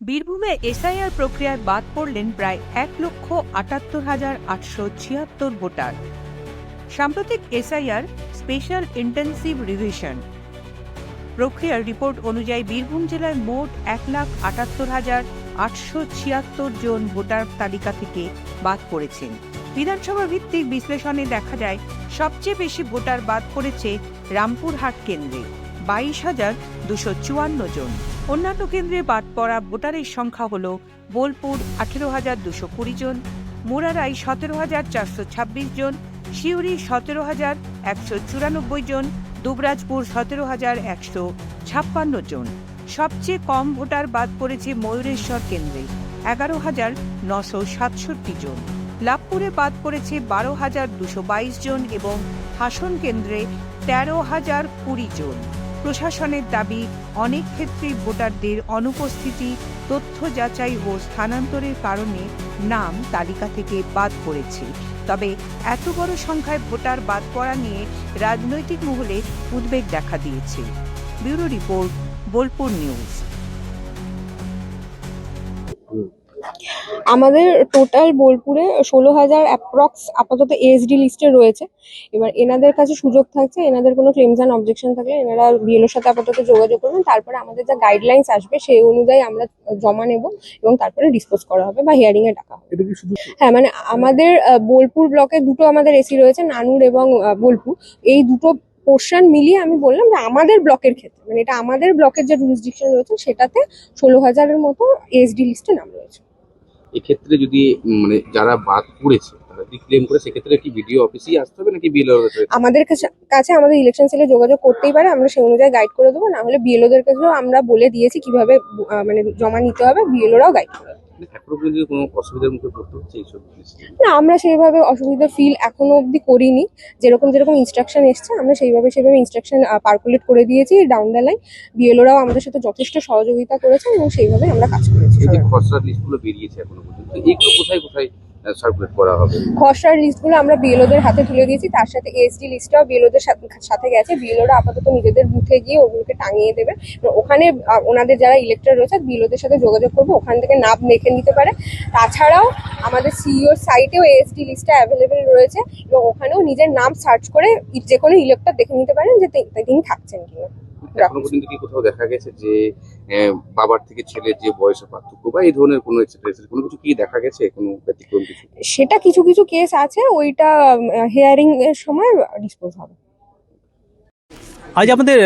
বীরভূমে এসআইআর প্রক্রিয়ায় বাদ পড়লেন প্রায় 1,78,876 ভোটার। সাম্প্রতিক এসআইআর স্পেশাল ইন্টেন্সিভ রিভিশন প্রক্রিয়ার রিপোর্ট অনুযায়ী বীরভূম জেলায় মোট 1,78,876 জন ভোটার তালিকা থেকে বাদ পড়েছেন। বিধানসভা ভিত্তিক বিশ্লেষণে দেখা যায় সবচেয়ে বেশি ভোটার বাদ পড়েছে রামপুরহাট কেন্দ্রে 22,254 জন। অন্যান্য কেন্দ্রে বাদ পড়া ভোটারের সংখ্যা হল বোলপুর 18,220 জন, মুরারাই 17,426 জন, সিউড়ি 17,194 জন, দুবরাজপুর 17,156 জন। সবচেয়ে কম ভোটার বাদ পড়েছে ময়ূরেশ্বর কেন্দ্রে 11,967 জন। লাভপুরে বাদ পড়েছে 12,222 জন এবং হাসন কেন্দ্রে 13,020 জন। প্রশাসনের দাবি, অনেক ক্ষেত্রে ভোটারদের অনুপস্থিতি, তথ্য যাচাই ও স্থানান্তরের কারণে নাম তালিকা থেকে বাদ পড়েছে। তবে এত বড় সংখ্যায় ভোটার বাদ পড়া নিয়ে রাজনৈতিক মহলে উদ্বেগ দেখা দিয়েছে। Bureau report, Bolpur news. আমাদের টোটাল বোলপুরে 16,000 অ্যাপ্রক্স আপাতত এএসডি লিস্টে রয়েছে। এবার এনাদের কাছে সুযোগ থাকছে, এনাদের কোনো ক্লেমস অ্যান্ড অবজেকশন থাকলে এনারা বিএলওর সাথে আপাতত যোগাযোগ করবেন। তারপরে আমাদের যা গাইডলাইন্স আসবে সেই অনুযায়ী আমরা জমা নেব এবং তারপরে ডিসপোজ করা হবে বা হিয়ারিং এ ডাকা হবে। হ্যাঁ, মানে আমাদের বোলপুর ব্লকে দুটো আমাদের এসি রয়েছে, নানুর এবং বোলপুর। এই দুটো পোর্শন মিলিয়ে আমি বললাম যে আমাদের ব্লকের ক্ষেত্রে, মানে এটা আমাদের ব্লকের যে জুরিসডিকশন রয়েছে সেটাতে 16,000-এর মতো এএসডি লিস্টে নাম রয়েছে। এক্ষেত্রে যদি মানে যারা বাদ পড়েছে তারা যদি ক্লেম করে, সেক্ষেত্রে কি ভিডিও অফিসেই আসতে হবে নাকি বিএলও? আমাদের কাছে আমাদের ইলেকশন সেলে যোগাযোগ করতেই পারে, আমরা সেই অনুযায়ী গাইড করে দেবো। না হলে বিএলওদের কাছেও আমরা বলে দিয়েছি কিভাবে মানে জমা নিতে হবে, বিএলওরাও গাইড করে দেবে। এখনো পর্যন্ত কোনো অসুবিধার মুখে পড়তে হচ্ছে এইসব? না, আমরা সেইভাবে অসুবিধা ফিল এখনো অবধি করিনি। যেরকম ইনস্ট্রাকশন এসছে আমরা সেইভাবে ইনস্ট্রাকশন পার্কুলেট করে দিয়েছি ডাউন দ্য লাইন। বিএলওরাও আমাদের সাথে যথেষ্ট সহযোগিতা করেছে এবং সেইভাবে আমরা কাজ করেছি। এই যে খসড়া লিস্টগুলো বেরিয়েছে এখনো পর্যন্ত, এগুলো কোথায় কোথায় সার্কুলেট করা হবে? খসড়ার লিস্টগুলো আমরা বিএলওদের হাতে তুলে দিয়েছি, তার সাথে এএসডি লিস্টটাও বিএলওদের সাথে গেছে। বিএলওরা আপাতত নিজেদের বুথে গিয়ে ওগুলোকে টাঙিয়ে দেবে। ওখানে ওনাদের যারা ইলেক্টর রয়েছে বিএলওদের সাথে যোগাযোগ করবে, ওখান থেকে নাম দেখে নিতে পারে। তাছাড়াও আমাদের সিইওর সাইটেও এএসডি লিস্টটা অ্যাভেলেবেল রয়েছে এবং ওখানেও নিজের নাম সার্চ করে যে কোনো ইলেক্টর দেখে নিতে পারেন যে তিনি থাকছেন কিনা। এখনো পর্যন্ত কি কোথাও দেখা গেছে যে বাবার থেকে ছেলের যে বয়সের পার্থক্য বা এই ধরনের কোনো কোনো কিছু কি দেখা গেছে, কোনো ব্যতিক্রম কিছু? সেটা কিছু কেস আছে, ওইটা হিয়ারিং এর সময় ডিসপোজ হবে। আজ আমাদের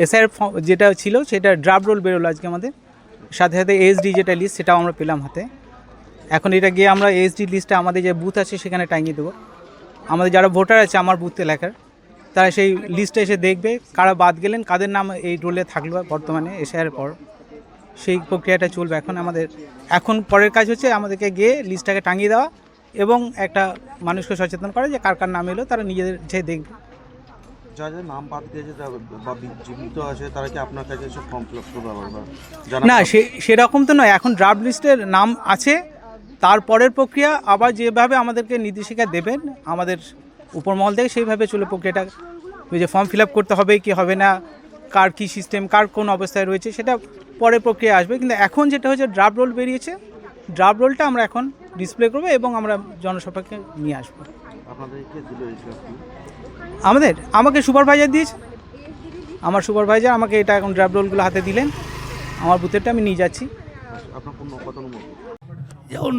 এসআইআর যেটা ছিল সেটা ড্রাফট রোল বেরোলো আজকে আমাদের, সাথে সাথে এএসডি যেটা লিস্ট সেটাও আমরা পেলাম হাতে। এখন এটা গিয়ে আমরা এএসডি লিস্টটা আমাদের যে বুথ আছে সেখানে টাঙিয়ে দেবো। আমাদের যারা ভোটার আছে আমার বুথ এলাকার, তারা সেই লিস্টে এসে দেখবে কারা বাদ গেলেন, কাদের নাম এই রোলে থাকলো বর্তমানে এসআইআর পর। সেই প্রক্রিয়াটা চলবে এখন পরের কাজ হচ্ছে আমাদেরকে গিয়ে লিস্টটাকে টাঙিয়ে দেওয়া এবং একটা মানুষকে সচেতন করা যে কার কার নাম এলো, তারা নিজেদের যে দেখবে। যাদের নাম বাদ দিয়েছে বা জীবিত আছে তারা কি আপনার কাছে এসে ফর্ম ফিল আপ করবে আবার? না, সেরকম তো নয়। এখন ড্রাফট লিস্টের নাম আছে, তারপরের প্রক্রিয়া আবার যেভাবে আমাদেরকে নির্দেশিকা দেবেন আমাদের উপরমহল থেকে সেইভাবে চলে প্রক্রিয়াটা। ওই যে ফর্ম ফিল আপ করতে হবে কি হবে না, কার কী সিস্টেম, কার কোন অবস্থায় রয়েছে, সেটা পরের প্রক্রিয়া আসবে। কিন্তু এখন যেটা হচ্ছে ড্রাফট রোল বেরিয়েছে, ড্রাফট রোলটা আমরা এখন ডিসপ্লে করবো এবং আমরা জনসভাকে নিয়ে আসবো। আমাকে সুপারভাইজার দিয়েছে, আমার সুপারভাইজার আমাকে এটা এখন ড্রাফট রোলগুলো হাতে দিলেন, আমার বুথেরটা আমি নিয়ে যাচ্ছি। যেমন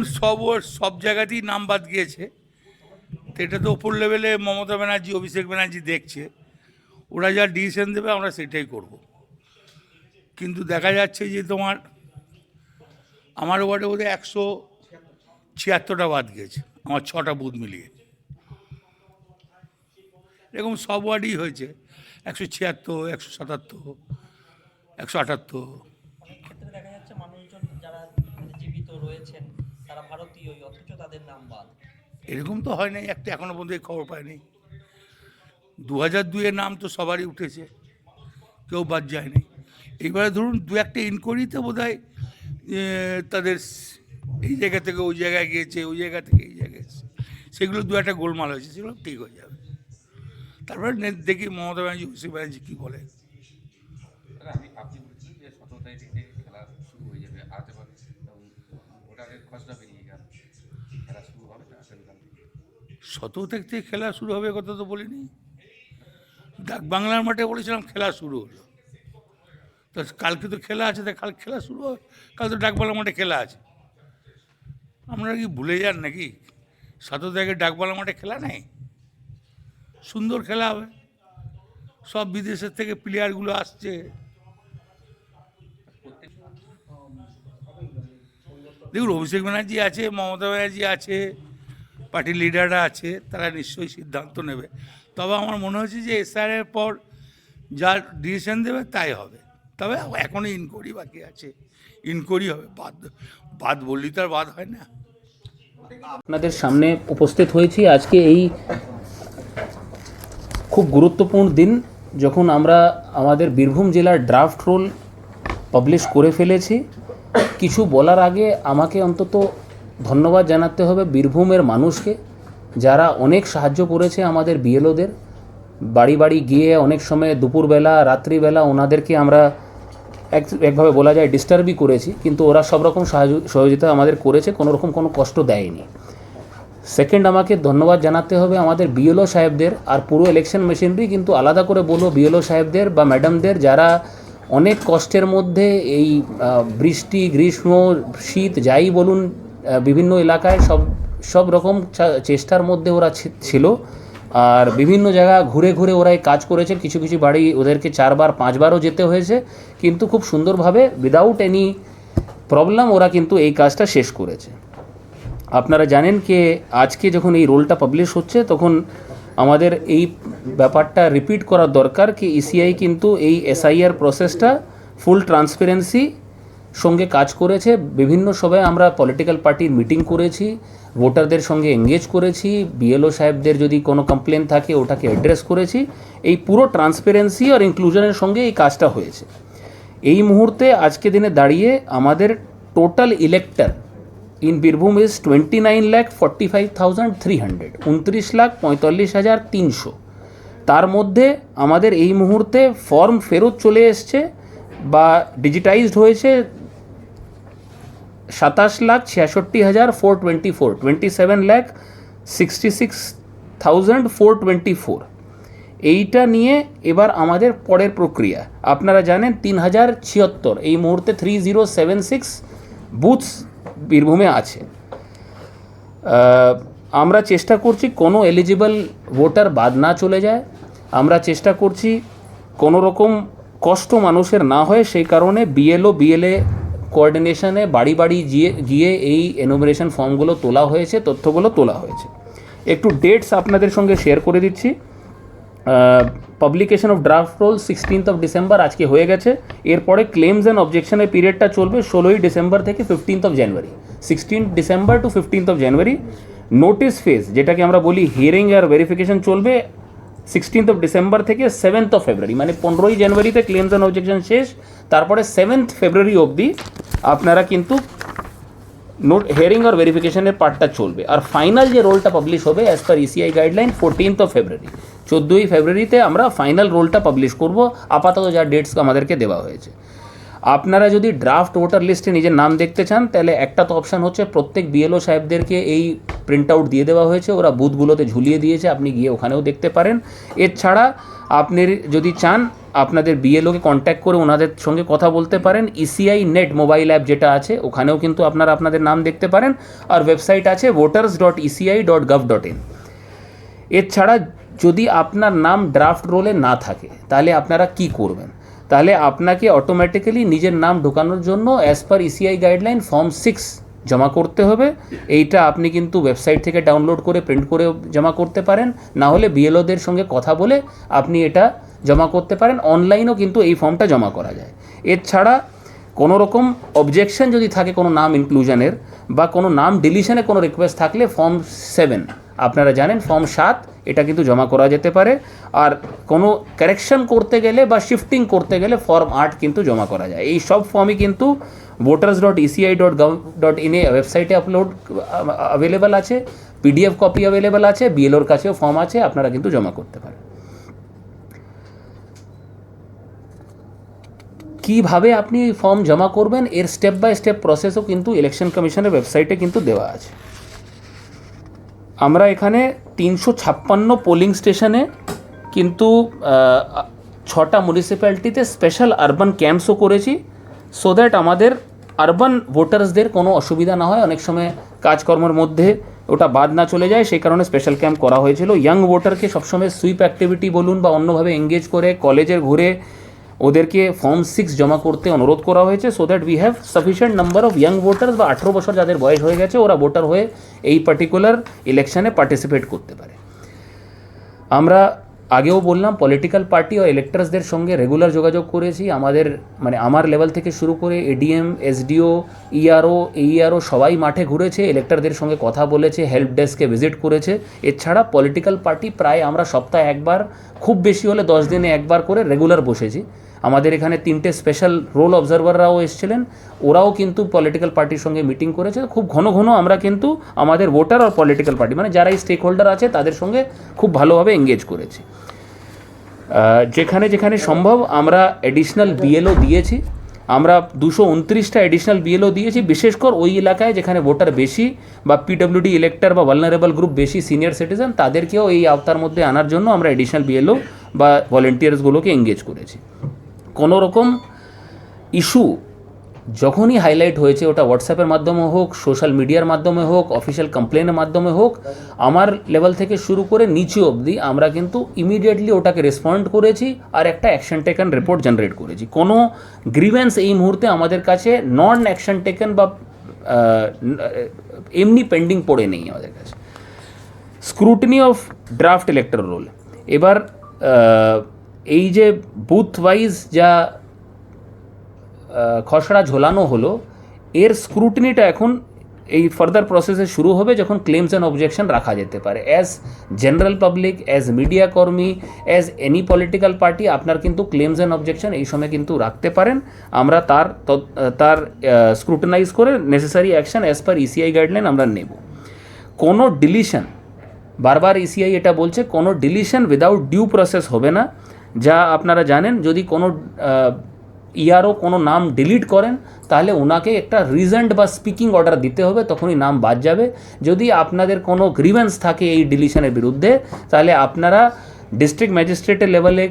সব জায়গাতেই নাম বাদ গিয়েছে, তো এটা তো ওপর লেভেলে মমতা ব্যানার্জি, অভিষেক ব্যানার্জি দেখছে, ওরা যা ডিসিশন দেবে আমরা সেটাই করব। কিন্তু দেখা যাচ্ছে যে আমার ওয়ার্ডে বোধহয় 176টা বাদ গিয়েছে, আমার 6টা বুথ মিলিয়ে। এরকম সব ওয়ার্ডই হয়েছে, 176, 177, 178। দেখা যাচ্ছে মানুষজন যারা জীবিত রয়েছেন তারা ভারতীয়, অথচ তাদের নাম বাদ। এরকম তো হয় নাই, এখনো পর্যন্ত খবর পায়নি। 2002-এর নাম তো সবারই উঠেছে, কেউ বাদ যায়নি। এইবারে ধরুন 2-একটা ইনকোয়ারিতে বোধ হয় তাদের এই জায়গা থেকে ওই জায়গায় গিয়েছে, ওই জায়গা থেকে এই জায়গায় গেছে, সেগুলো 2-একটা গোলমাল হয়েছে, সেগুলো ঠিক হয়ে যাবে। তারপরে দেখি মমতা ব্যানার্জি, অভিষেক ব্যানার্জি কী বলে। আপনি বলছেন যে 17 তারিখে খেলা শুরু হয়ে যাবে, ১৭ তারিখ থেকে খেলা শুরু হবে কথা তো বলিনি। ডাক বাংলার মাঠে বলেছিলাম খেলা শুরু হলো, তো কালকে তো খেলা আছে, কাল খেলা শুরু হবে, কাল তো ডাক বাংলার মাঠে খেলা আছে। আপনারা কি ভুলে যান নাকি ১৭ তারিখে ডাক বাংলার মাঠে খেলা নেই? সুন্দর খেলা হবে, সব বিদেশের থেকে প্লেয়ারগুলো আসছে। দেখুন, অভিষেক ব্যানার্জি আছে, মমতা ব্যানার্জি আছে, পার্টির লিডাররা আছে, তারা নিশ্চয়ই সিদ্ধান্ত নেবে। তবে আমার মনে হচ্ছে যে এসআরের পর যা ডিসিশন দেবে তাই হবে। তবে এখনও ইনকোয়ারি বাকি আছে, ইনকোয়ারি হবে, বাদ বললেই তো আর বাদ হয় না। আপনাদের সামনে উপস্থিত হয়েছি আজকে এই খুব গুরুত্বপূর্ণ দিন, যখন আমরা আমাদের বীরভূম জেলার ড্রাফট রোল পাবলিশ করে ফেলেছি। কিছু বলার আগে আমাকে অন্তত ধন্যবাদ জানাতে হবে বীরভূমের মানুষকে, যারা অনেক সাহায্য করেছে আমাদের বিএলওদের। বাড়ি বাড়ি গিয়ে অনেক সময় দুপুরবেলা, রাত্রিবেলা ওনাদেরকে আমরা একভাবে বলা যায় ডিস্টার্বই করেছি, কিন্তু ওরা সব রকম সহযোগিতা আমাদের করেছে, কোনো রকম কোনো কষ্ট দেয়নি। সেকেন্ড, আমাকে ধন্যবাদ জানাতে হবে আমাদের বিএলও সাহেবদের, আর পুরো ইলেকশন মেশিনারি, কিন্তু আলাদা করে বলবো বিএলও সাহেবদের বা ম্যাডামদের, যারা অনেক কষ্টের মধ্যে এই বৃষ্টি, গ্রীষ্ম, শীত যাই বলুন, বিভিন্ন এলাকায় সব রকম চেষ্টার মধ্যে ওরা ছিল। আর বিভিন্ন জায়গা ঘুরে ঘুরে ওরা এই কাজ করেছে। কিছু কিছু বাড়ি ওদেরকে 4বার 5বারও যেতে হয়েছে, কিন্তু খুব সুন্দরভাবে উইদাউট এনি প্রবলেম ওরা কিন্তু এই কাজটা শেষ করেছে। আপনারা জানেন কি আজকে যখন এই রোলটা পাবলিশ হচ্ছে, তখন আমাদের এই ব্যাপারটা রিপিট করা দরকার কি ইসিআই কিন্তু এই এসআইআর প্রসেসটা ফুল ট্রান্সপারেন্সি সঙ্গে কাজ করেছে। বিভিন্ন সভায় আমরা পলিটিক্যাল পার্টির মিটিং করেছি, ভোটারদের সঙ্গে এঙ্গেজ করেছি, বিএলও সাহেবদের যদি কোনো কমপ্লেন থাকে ওটাকে অ্যাড্রেস করেছি। এই পুরো ট্রান্সপারেন্সি আর ইনক্লুশনের সঙ্গে এই কাজটা হয়েছে। এই মুহূর্তে আজকে দিনে দাঁড়িয়ে আমাদের total elector in Birbhum is 29,45,300, 29,45,300। তার মধ্যে আমাদের এই মুহূর্তে ফর্ম ফেরত চলে এসছে বা ডিজিটাইজড হয়েছে 27,66,424, 27,66,424। এইটা নিয়ে এবার আমাদের পরের প্রক্রিয়া। আপনারা জানেন 3,076 এই মুহূর্তে 3076 বুথস বীরভূমে আছে। আমরা চেষ্টা করছি কোনো এলিজিবল ভোটার বাদ না চলে যায়। আমরা চেষ্টা করছি কোনো রকম কষ্ট মানুষের না হয়, সেই কারণে বিএলও বিএলএ কোঅর্ডিনেশনে বাড়ি বাড়ি গিয়ে এই এনুমারেশন ফর্মগুলো তোলা হয়েছে, তথ্যগুলো তোলা হয়েছে। একটু ডেটস আপনাদের সঙ্গে শেয়ার করে দিচ্ছি। Publication of draft roll 16 December আজকে হয়ে গেছে। এরপরে ক্লেমস অ্যান্ড অবজেকশনের পিরিয়ডটা চলবে 16 ডিসেম্বর থেকে 15 জানুয়ারি, 16 ডিসেম্বর টু 15 জানুয়ারি। নোটিস ফেজ, যেটাকে আমরা বলি হিয়ারিং আর ভেরিফিকেশন, চলবে 16 ডিসেম্বর থেকে 7 ফেব্রুয়ারি, মানে 15 জানুয়ারিতে ক্লেমস অ্যান্ড অবজেকশন শেষ। তারপরে 7 ফেব্রুয়ারি অবধি আপনারা কিন্তু হিয়ারিং আর ভেরিফিকেশনের পার্টটা চলবে। আর ফাইনাল যে রোলটা পাবলিশ হবে অ্যাজ পার ইসিআই গাইডলাইন 14 ফেব্রুয়ারি, 14 ফেব্রুয়ারিতে আমরা ফাইনাল রোলটা পাবলিশ করব, আপাতত যা ডেটস আমাদেরকে দেওয়া হয়েছে। আপনারা যদি ড্রাফট ভোটার লিস্টে নিজের নাম দেখতে চান, তাহলে একটা তো অপশান হচ্ছে প্রত্যেক বিএলও সাহেবদেরকে এই প্রিন্ট আউট দিয়ে দেওয়া হয়েছে, ওরা বুথগুলোতে ঝুলিয়ে দিয়েছে, আপনি গিয়ে ওখানেও দেখতে পারেন। এছাড়া আপনি যদি চান আপনাদের বিএলওকে কন্ট্যাক্ট করে ওনাদের সঙ্গে কথা বলতে পারেন। ইসিআই নেট মোবাইল অ্যাপ যেটা আছে, ওখানেও কিন্তু আপনারা আপনাদের নাম দেখতে পারেন। আর ওয়েবসাইট আছে voters.eci.gov.in। এছাড়া যদি আপনার নাম ড্রাফট রোলে না থাকে, তাহলে আপনারা কি করবেন? তাহলে আপনাকে অটোমেটিক্যালি নিজের নাম ঢোকানোর জন্য as per ECI guideline form 6 জমা করতে হবে। এইটা আপনি কিন্তু ওয়েবসাইট থেকে ডাউনলোড করে প্রিন্ট করে জমা করতে পারেন, না হলে বিএলওদের সঙ্গে কথা বলে আপনি এটা জমা করতে পারেন। অনলাইনেও কিন্তু এই ফর্মটা জমা করা যায়। এছাড়া কোনো রকম অবজেকশন যদি থাকে কোনো নাম ইনক্লুশনের বা কোনো নাম ডিলিশনে কোনো রিকোয়েস্ট থাকলে ফর্ম 7, আপনারা জানেন ফর্ম 7, এটা কিন্তু জমা করা যেতে পারে। আর কোনো কারেকশন করতে গেলে বা শিফটিং করতে গেলে ফর্ম 8 কিন্তু জমা করা যায়। এই সব ফর্মই কিন্তু voters.eci.gov.in ওয়েবসাইটে অ্যাভেলেবেল আছে, পিডিএফ কপি অ্যাভেলেবেল আছে, বিএলওর কাছেও ফর্ম আছে, আপনারা কিন্তু জমা করতে পারেন। কীভাবে আপনি এই ফর্ম জমা করবেন এর স্টেপ বাই স্টেপ প্রসেসও কিন্তু ইলেকশন কমিশনের ওয়েবসাইটে কিন্তু দেওয়া আছে। আমরা এখানে 356 পোলিং স্টেশনে কিন্তু 6টা মিউনিসিপ্যালিটিতে স্পেশাল আরবান ক্যাম্পসও করেছি, সো দ্যাট আমাদের আরবান ভোটার্সদের কোনো অসুবিধা না হয়, অনেক সময় কাজকর্মের মধ্যে ওটা বাদ না চলে যায়, সেই কারণে স্পেশাল ক্যাম্প করা হয়েছিল। ইয়াং ভোটারকে সবসময় সুইপ অ্যাক্টিভিটি বলুন বা অন্যভাবে এঙ্গেজ করে কলেজের ঘুরে ওদেরকে ফর্ম 6 জমা করতে অনুরোধ করা হয়েছে, so that we have sufficient number of young voters বা 18 বছর যাদের বয়স হয়ে গেছে ওরা ভোটার হয়ে এই পার্টিকুলার ইলেকশনে পার্টিসিপেট করতে পারে। আমরা আগেও বললাম পলিটিক্যাল পার্টি ও ইলেক্টার্সদের সঙ্গে রেগুলার যোগাযোগ করেছি। আমাদের মানে আমার লেভেল থেকে শুরু করে এডিএম, এসডিও, ইআরও, এইআরও সবাই মাঠে ঘুরেছে, ইলেক্টারদের সঙ্গে কথা বলেছে, হেল্প ডেস্কে ভিজিট করেছে। এছাড়া পলিটিক্যাল পার্টি প্রায় আমরা সপ্তাহে একবার, খুব বেশি হলে 10 দিনে একবার করে রেগুলার বসেছি। আমাদের এখানে 3টে স্পেশাল রোল অবজারভাররাও এসেছিলেন, ওরাও কিন্তু পলিটিক্যাল পার্টির সঙ্গে মিটিং করেছে। খুব ঘন ঘন আমরা কিন্তু আমাদের ভোটার আর পলিটিক্যাল পার্টি মানে যারা এই স্টেক হোল্ডার আছে তাদের সঙ্গে খুব ভালোভাবে এঙ্গেজ করেছি। যেখানে যেখানে সম্ভব আমরা এডিশনাল বিএলও দিয়েছি, আমরা 229টা এডিশনাল বিএলও দিয়েছি, বিশেষ করে ওই এলাকায় যেখানে ভোটার বেশি বা পিডব্লিউডি ইলেক্টর বা ভালনারেবল গ্রুপ বেশি, সিনিয়র সিটিজেন, তাদেরকেও এই আওতার মধ্যে আনার জন্য আমরা এডিশনাল বিএলও বা ভলেন্টিয়ার্সগুলোকে এঙ্গেজ করেছি। কোনো রকম ইস্যু যখনই হাইলাইট হয়েছে, ওটা হোয়াটসঅ্যাপের মাধ্যমে হোক, সোশ্যাল মিডিয়ার মাধ্যমে হোক, অফিসিয়াল কমপ্লেনের মাধ্যমে হোক, আমার লেভেল থেকে শুরু করে নিচে অবধি আমরা কিন্তু ইমিডিয়েটলি ওটাকে রেসপন্ড করেছি আর একটা অ্যাকশন টেকেন রিপোর্ট জেনারেট করেছি। কোনো গ্রিভেন্স এই মুহূর্তে আমাদের কাছে নন অ্যাকশন টেকেন বা এমনি পেন্ডিং পড়ে নেই আমাদের কাছে। Scrutiny of draft elector roll, এবার এই যে বুথ ওয়াইজ যা খসড়া ঝোলানো হলো, এর স্ক্রুটিনিটা এখন এই ফার্দার প্রসেসে শুরু হবে যখন ক্লেমস অ্যান্ড অবজেকশন রাখা যেতে পারে। As general public, as media কর্মী, অ্যাজ এনি পলিটিক্যাল পার্টি আপনার কিন্তু ক্লেমস অ্যান্ড অবজেকশন এই সময় কিন্তু রাখতে পারেন। আমরা তার স্ক্রুটিনাইজ করে necessary action as per ECI guideline আমরা নেব। কোনো ডিলিশন, বারবার ইসিআই এটা বলছে, কোনো ডিলিশন উইদাউট ডিউ প্রসেস হবে না। যা আপনারা জানেন, যদি কোনো ইআরও কোনো নাম ডিলিট করেন তাহলে ওনাকে একটা রিজেন্ট বা স্পিকিং অর্ডার দিতে হবে, তখনই নাম বাদ যাবে। যদি আপনাদের কোনো গ্রিভেন্স থাকে এই ডিলিশনের বিরুদ্ধে, তাহলে আপনারা ডিস্ট্রিক্ট ম্যাজিস্ট্রেটের লেভেলে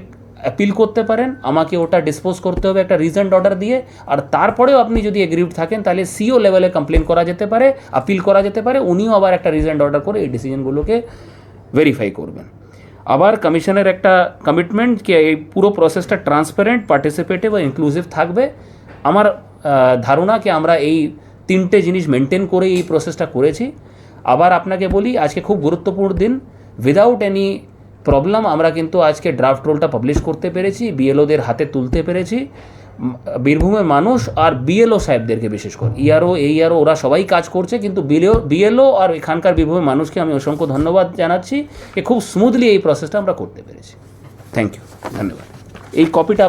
অ্যাপিল করতে পারেন, আমাকে ওটা ডিসপোজ করতে হবে একটা রিজেন্ট অর্ডার দিয়ে। আর তারপরেও আপনি যদি এগ্রিভড থাকেন তাহলে সিও লেভেলে কমপ্লেন করা যেতে পারে, আপিল করা যেতে পারে, উনিও আবার একটা রিজেন্ট অর্ডার করে এই ডিসিশনগুলোকে ভেরিফাই করবেন। আবার কমিশনের একটা কমিটমেন্ট কি এই পুরো প্রসেসটা ট্রান্সপারেন্ট, পার্টিসিপেটিভ ও ইনক্লুসিভ থাকবে। আমার ধারণা কি আমরা এই 3টে জিনিস মেনটেন করে এই প্রসেসটা করেছি। আবার আপনাকে বলি, আজকে খুব গুরুত্বপূর্ণ দিন, উইদাউট এনি প্রবলেম আমরা কিন্তু আজকে ড্রাফট রোলটা পাবলিশ করতে পেরেছি, বিএলওদের হাতে তুলতে পেরেছি। বীরভূমের মানুষ আর বিএলও সাহেবদেরকে, বিশেষ করে ইআরও, এইআরও, ওরা সবাই কাজ করছে, কিন্তু বিএলও আর এখানকার বীরভূমের মানুষকে আমি অসংখ্য ধন্যবাদ জানাচ্ছি যে খুব স্মুথলি এই প্রসেসটা আমরা করতে পেরেছি। থ্যাংক ইউ, ধন্যবাদ। এই কপিটা